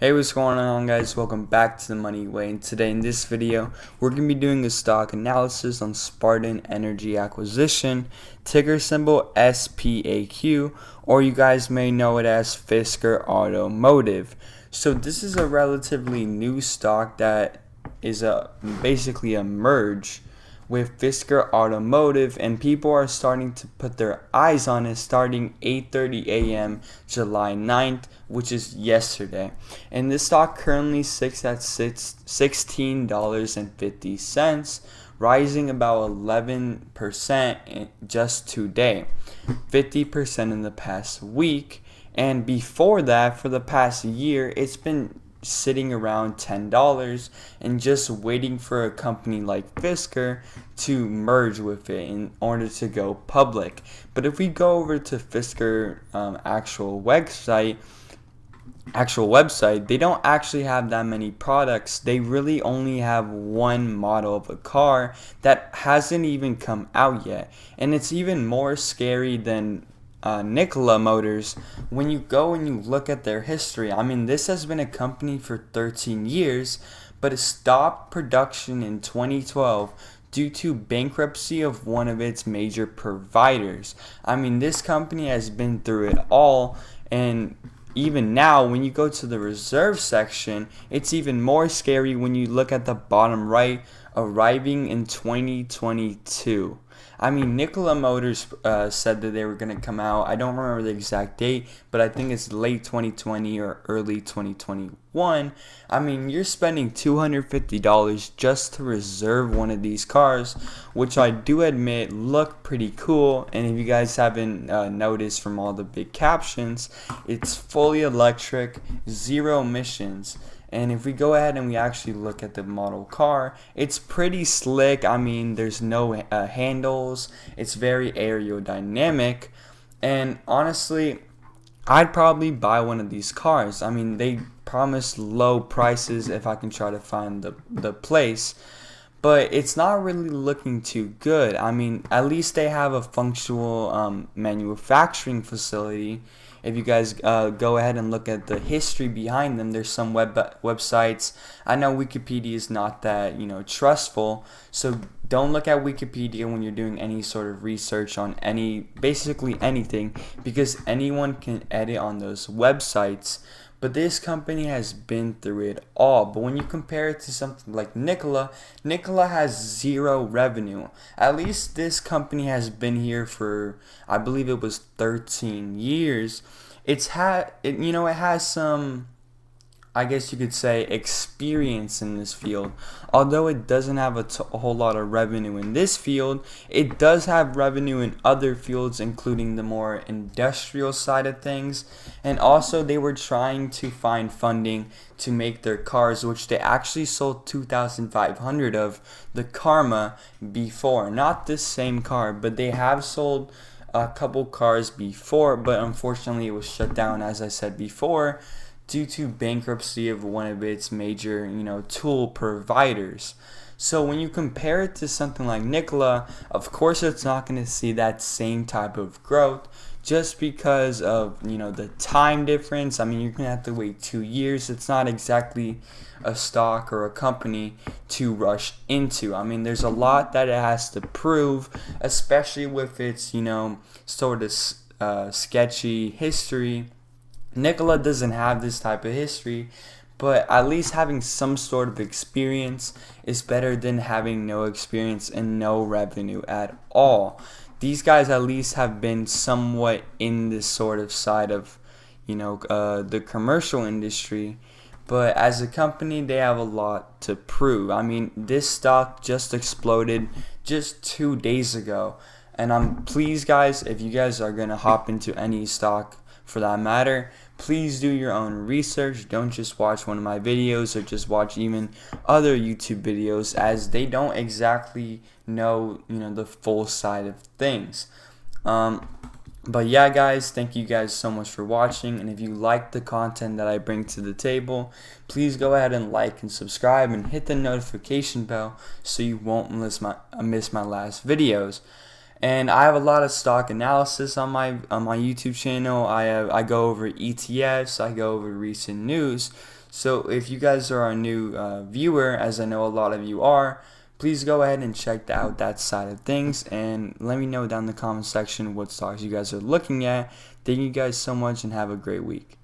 Hey, what's going on, guys? Welcome back to the Money Way, and today in this video we're going to be doing a stock analysis on Spartan Energy Acquisition, ticker symbol SPAQ, or you guys may know it as Fisker Automotive. So this is a relatively new stock that is basically a merge with Fisker Automotive, and people are starting to put their eyes on it starting 8:30 a.m. July 9th, which is yesterday. And this stock currently sits at $16.50, rising about 11% in just today, 50% in the past week. And before that, for the past year, it's been sitting around $10 and just waiting for a company like Fisker to merge with it in order to go public. But if we go over to Fisker actual website, they don't actually have that many products. They really only have one model of a car that hasn't even come out yet, and it's even more scary than Nikola Motors when you go and you look at their history. I mean, this has been a company for 13 years, but it stopped production in 2012 due to bankruptcy of one of its major providers. I mean, this company has been through it all, and even now, when you go to the reserve section, it's even more scary when you look at the bottom right, arriving in 2022. I mean, Nikola Motors said that they were going to come out. I don't remember the exact date, but I think it's late 2020 or early 2021. I mean, you're spending $250 just to reserve one of these cars, which I do admit look pretty cool. And if you guys haven't noticed from all the big captions, it's fully electric, zero emissions. And if we go ahead and we actually look at the model car, it's pretty slick. I mean, there's no handles. It's very aerodynamic. And honestly, I'd probably buy one of these cars. I mean, they promise low prices if I can try to find the place. But it's not really looking too good. I mean, at least they have a functional manufacturing facility. If you guys go ahead and look at the history behind them, there's some websites. I know Wikipedia is not that, trustful, so don't look at Wikipedia when you're doing any sort of research on basically anything, because anyone can edit on those websites. But this company has been through it all. But when you compare it to something like Nikola has zero revenue. At least this company has been here for, I believe it was 13 years. It has some, I guess you could say, experience in this field. Although it doesn't have a whole lot of revenue in this field, it does have revenue in other fields, including the more industrial side of things. And also, they were trying to find funding to make their cars, which they actually sold 2,500 of the Karma before. Not this same car, but they have sold a couple cars before, but unfortunately it was shut down, as I said before, due to bankruptcy of one of its major, tool providers. So when you compare it to something like Nikola, of course it's not going to see that same type of growth just because of, the time difference. I mean, you're going to have to wait 2 years. It's not exactly a stock or a company to rush into. I mean, there's a lot that it has to prove, especially with its, sort of sketchy history. Nikola doesn't have this type of history, but at least having some sort of experience is better than having no experience and no revenue at all. These guys at least have been somewhat in this sort of side of, the commercial industry, but as a company, they have a lot to prove. I mean, this stock just exploded just 2 days ago, and please, guys, if you guys are gonna hop into any stock, for that matter, please do your own research. Don't just watch one of my videos or just watch even other YouTube videos, as they don't exactly know, the full side of things. But yeah, guys, thank you guys so much for watching, and if you like the content that I bring to the table, please go ahead and like and subscribe and hit the notification bell so you won't miss my last videos. And I have a lot of stock analysis on my YouTube channel. I go over ETFs, I go over recent news. So if you guys are a new viewer, as I know a lot of you are, please go ahead and check out that side of things and let me know down in the comment section what stocks you guys are looking at. Thank you guys so much and have a great week.